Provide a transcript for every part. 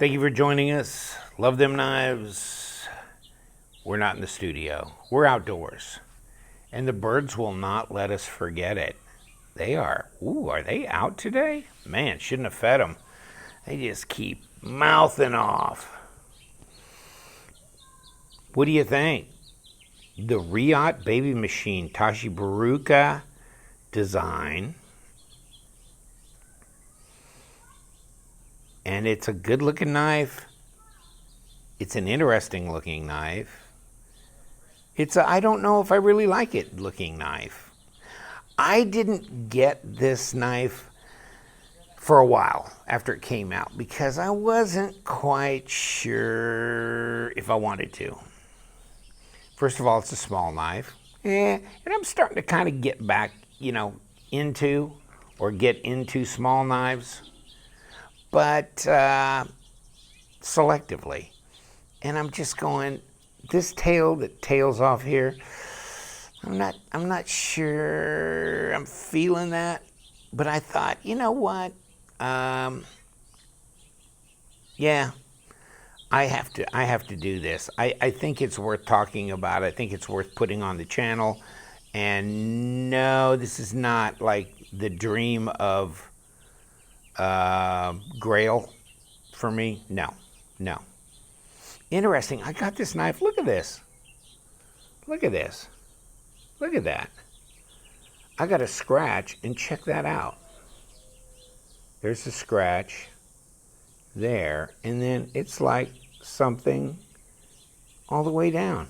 Thank you for joining us. Love them knives. We're not in the studio. We're outdoors. And the birds will not let us forget it. They are. Ooh, are they out today? Man, shouldn't have fed them. They just keep mouthing off. What do you think? The Reate Baby Machine Tashi Bharucha design. And it's a good looking knife. It's an interesting looking knife. I don't know if I really like it looking knife. I didn't get this knife for a while after it came out because I wasn't quite sure if I wanted to. First of all, it's a small knife. And I'm starting to kind of get back, into small knives. But selectively. And I'm just going, this tail that tails off here, I'm not sure I'm feeling that. But I thought, you know what? Yeah, I have to do this. I think it's worth talking about. I think it's worth putting on the channel. And no, this is not like the dream of Grail for me. No. Interesting. I got this knife. Look at this. Look at this. Look at that. I got a scratch, and check that out. There's a scratch there, and then it's like something all the way down.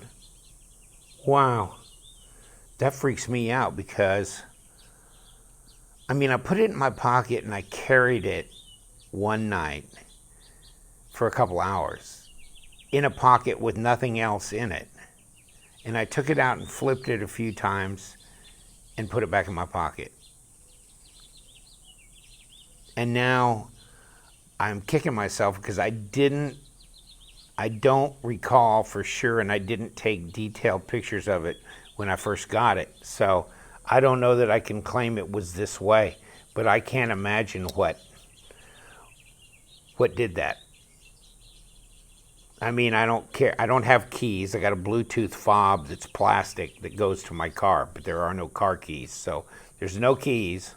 Wow. That freaks me out because I put it in my pocket and I carried it one night for a couple hours in a pocket with nothing else in it. And I took it out and flipped it a few times and put it back in my pocket. And now I'm kicking myself because I don't recall for sure, and I didn't take detailed pictures of it when I first got it. So I don't know that I can claim it was this way, but I can't imagine what did that. I don't care. I don't have keys. I got a Bluetooth fob that's plastic that goes to my car, but there are no car keys. So there's no keys,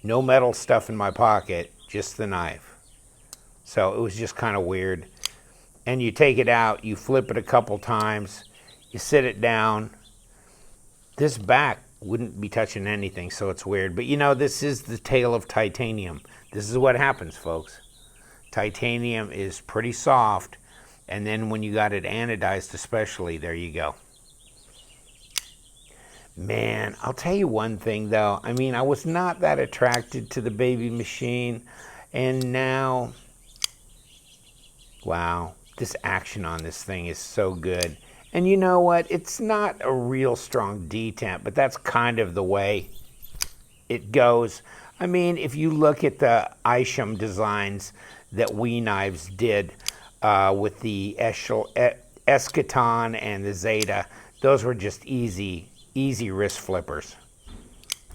no metal stuff in my pocket, just the knife. So it was just kind of weird. And you take it out, you flip it a couple times, you sit it down. This back wouldn't be touching anything, so it's weird. But this is the tale of titanium. This is what happens, folks. Titanium is pretty soft, and then when you got it anodized especially, there you go. Man, I'll tell you one thing, though. I was not that attracted to the Baby Machine, and now, wow, this action on this thing is so good. And you know what? It's not a real strong detent, but that's kind of the way it goes. If you look at the Isham designs that We Knives did with the Eschaton and the Zeta, those were just easy wrist flippers.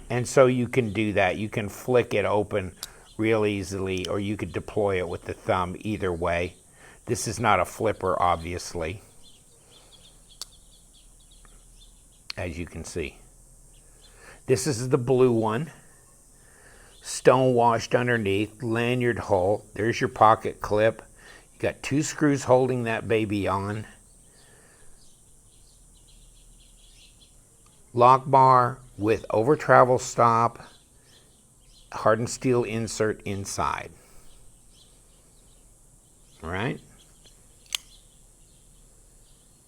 And so you can do that. You can flick it open real easily, or you could deploy it with the thumb, either way. This is not a flipper, obviously, as you can see. This is the blue one. Stone washed underneath, lanyard hole. There's your pocket clip. You got 2 screws holding that baby on. Lock bar with over travel stop, hardened steel insert inside. All right?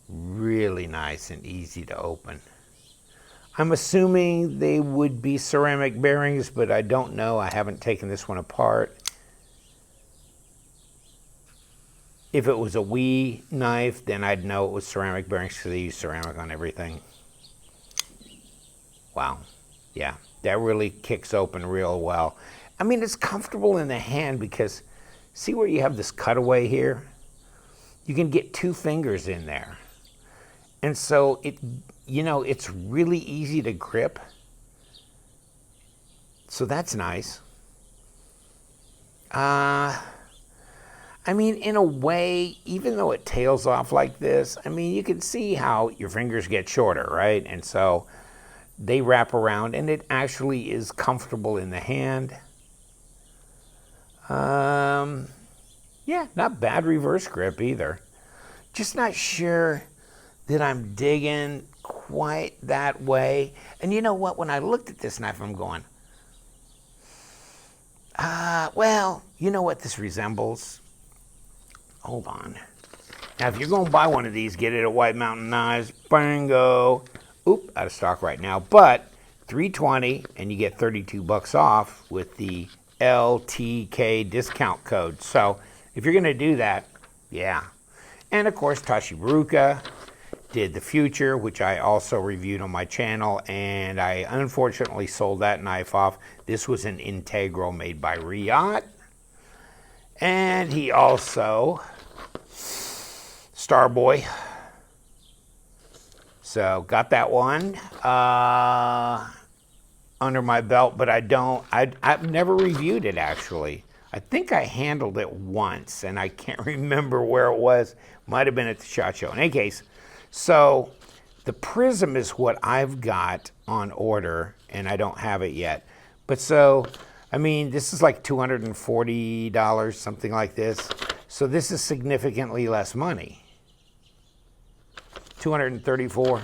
Really nice and easy to open. I'm assuming they would be ceramic bearings, but I don't know. I haven't taken this one apart. If it was a We knife, then I'd know it was ceramic bearings because they use ceramic on everything. Wow. Yeah, that really kicks open real well. It's comfortable in the hand because see where you have this cutaway here? You can get 2 fingers in there. And so it's really easy to grip. So that's nice. I mean, in a way, even though it tails off like this, I mean, you can see how your fingers get shorter, right? And so they wrap around, and it actually is comfortable in the hand. Yeah, not bad reverse grip either. Just not sure that I'm digging quite that way. And you know what? When I looked at this knife, I'm going, well, you know what this resembles? Hold on. Now, if you're going to buy one of these, get it at White Mountain Knives. Bingo. Oop, out of stock right now. But $320, and you get $32 off with the LTK discount code. So if you're going to do that, yeah. And of course, Tashi Bharucha did the Future, which I also reviewed on my channel, and I unfortunately sold that knife off. This was an integral made by Reate. And he also, Starboy. So got that one under my belt, but I've never reviewed it actually. I think I handled it once, and I can't remember where it was. Might have been at the SHOT Show. In any case, so the Prism is what I've got on order, and I don't have it yet. But so, I mean, this is like $240, something like this. So this is significantly less money. $234,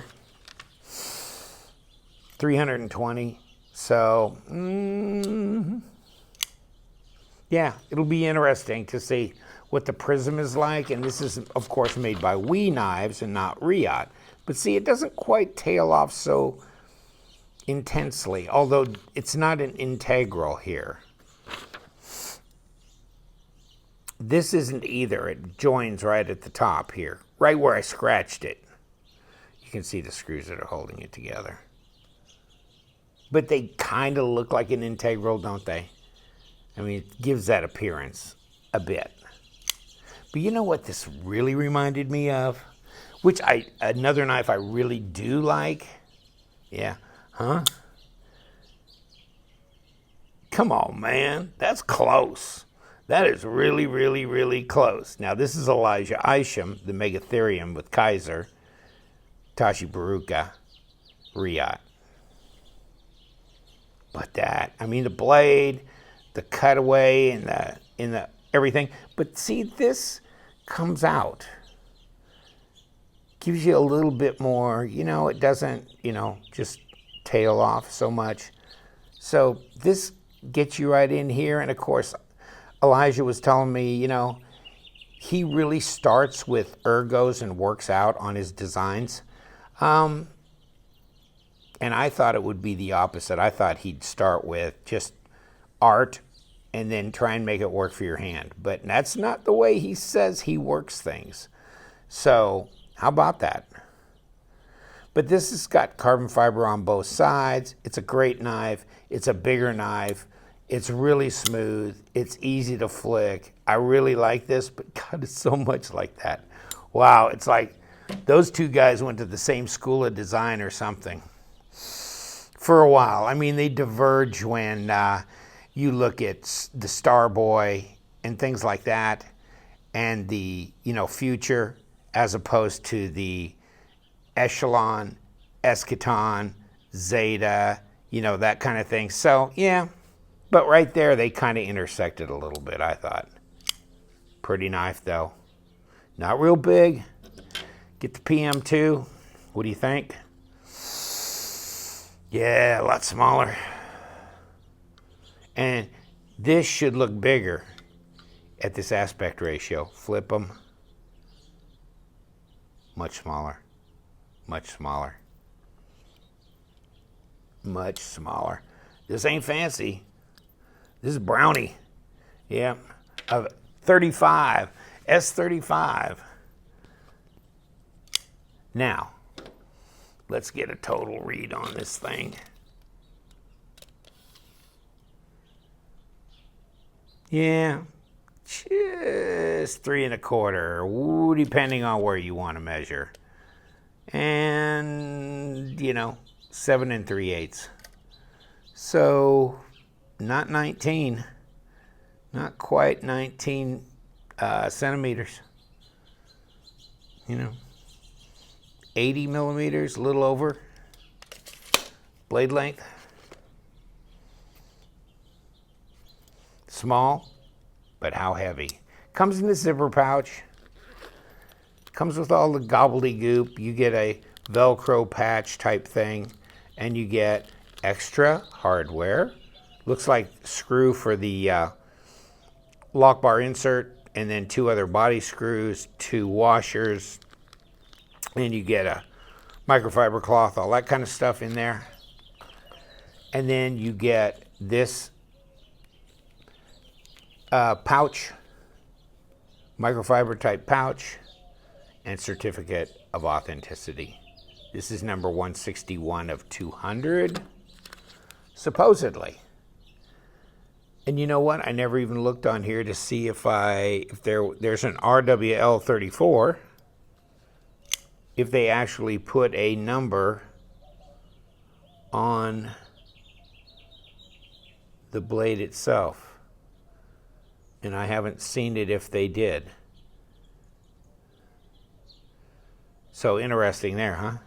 $320. So, yeah, it'll be interesting to see what the Prism is like. And this is, of course, made by WE Knives and not Reate. But see, it doesn't quite tail off so intensely, although it's not an integral here. This isn't either. It joins right at the top here, right where I scratched it. You can see the screws that are holding it together. But they kind of look like an integral, don't they? I mean, it gives that appearance a bit. But you know what this really reminded me of? Which another knife I really do like. Yeah, huh? Come on, man. That's close. That is really, really, really close. Now, this is Elijah Isham, the Megatherium with Kaiser, Tashi Bharucha, Reate. But that, I mean, the blade, the cutaway, and the everything. But see, this comes out. Gives you a little bit more, you know, it doesn't, you know, just tail off so much. So this gets you right in here. And of course, Elijah was telling me, you know, he really starts with ergos and works out on his designs. And I thought it would be the opposite. I thought he'd start with just art and then try and make it work for your hand. But that's not the way he says he works things. So how about that? But this has got carbon fiber on both sides. It's a great knife. It's a bigger knife. It's really smooth. It's easy to flick. I really like this, but God, it's so much like that. Wow, it's like those two guys went to the same school of design or something for a while. I mean, they diverge when you look at the Starboy and things like that, and the, you know, Future, as opposed to the Echelon, Eschaton, Zeta, you know, that kind of thing. So, yeah, but right there, they kind of intersected a little bit, I thought. Pretty knife, though. Not real big. Get the PM2. What do you think? Yeah, a lot smaller. And this should look bigger at this aspect ratio. Flip them. Much smaller. Much smaller. Much smaller. This ain't fancy. This is Brownie. Yeah. 35. S35. Now, let's get a total read on this thing. Yeah, just 3 1/4. Ooh, depending on where you want to measure. And, you know, 7 3/8. So, not 19. Not quite 19. centimeters. 80 millimeters, a little over. Blade length. Small, but how heavy? Comes in the zipper pouch. Comes with all the gobbledygook. You get a Velcro patch type thing, and you get extra hardware. Looks like screw for the lock bar insert, and then 2 other body screws, 2 washers, and you get a microfiber cloth, all that kind of stuff in there. And then you get this pouch, microfiber type pouch, and certificate of authenticity. This is number 161 of 200, supposedly. And you know what? I never even looked on here to see if there's an RWL 34, if they actually put a number on the blade itself. And I haven't seen it if they did. So interesting there, huh?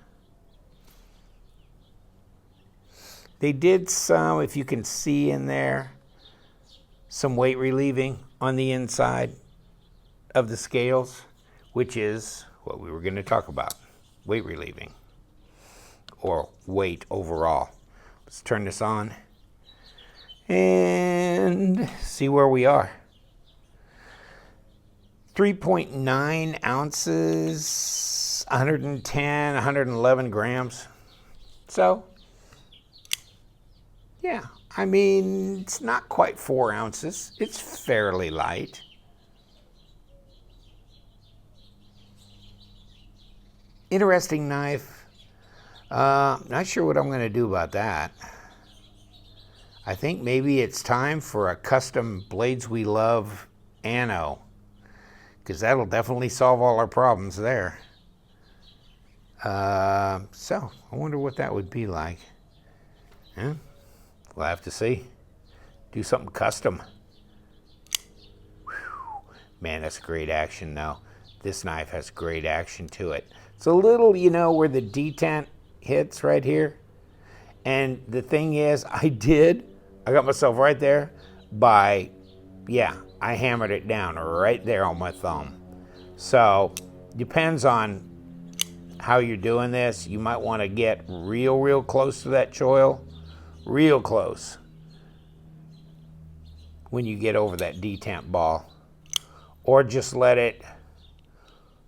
They did some, if you can see in there, some weight relieving on the inside of the scales, which is what we were going to talk about, weight relieving, or weight overall. Let's turn this on and see where we are. 3.9 ounces, 110, 111 grams. So, yeah, I mean, it's not quite 4 ounces. It's fairly light. Interesting knife. Not sure what I'm going to do about that. I think maybe it's time for a custom Blades We Love Anno, because that'll definitely solve all our problems there. So I wonder what that would be like. Yeah, we'll have to see. Do something custom. Whew. Man, that's great action though. This knife has great action to it. It's a little, where the detent hits right here. And the thing is, I got myself right there by, I hammered it down right there on my thumb. So, depends on how you're doing this. You might want to get real close to that choil. Real close. When you get over that detent ball. Or just let it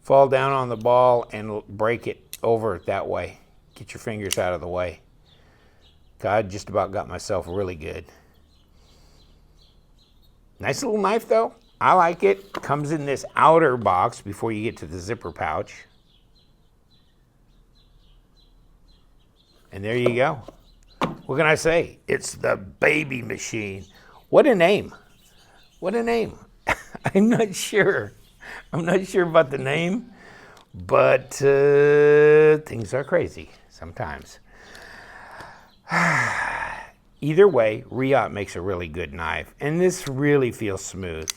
fall down on the ball and break it over that way. Get your fingers out of the way. God, just about got myself really good. Nice little knife though. I like it. Comes in this outer box before you get to the zipper pouch. And there you go. What can I say? It's the Baby Machine. What a name. What a name. I'm not sure. I'm not sure about the name, but things are crazy sometimes. Either way, Reate makes a really good knife, and this really feels smooth.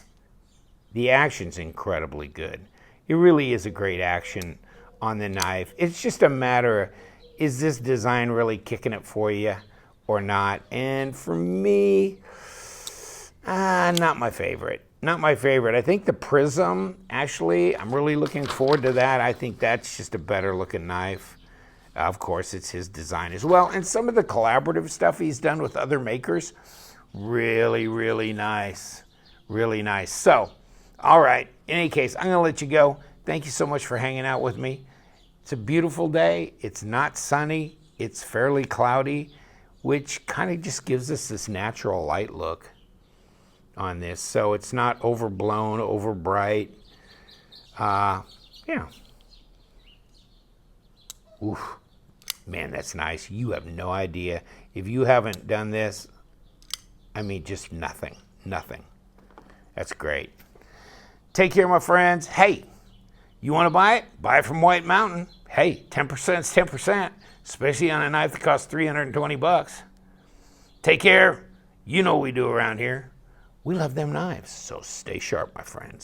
The action's incredibly good. It really is a great action on the knife. It's just a matter of, is this design really kicking it for you or not? And for me, not my favorite. Not my favorite. I think the Prism, actually, I'm really looking forward to that. I think that's just a better looking knife. Of course, it's his design as well. And some of the collaborative stuff he's done with other makers, really nice. Really nice. So, all right. In any case, I'm going to let you go. Thank you so much for hanging out with me. It's a beautiful day. It's not sunny. It's fairly cloudy, which kind of just gives us this natural light look on this. So it's not overblown, over bright. Yeah. Oof. Man, that's nice. You have no idea. If you haven't done this, I mean, just nothing. That's great. Take care, my friends. Hey, you want to buy it? Buy it from White Mountain. Hey, 10% is 10%, especially on a knife that costs $320. Take care. You know what we do around here. We love them knives, so stay sharp, my friends.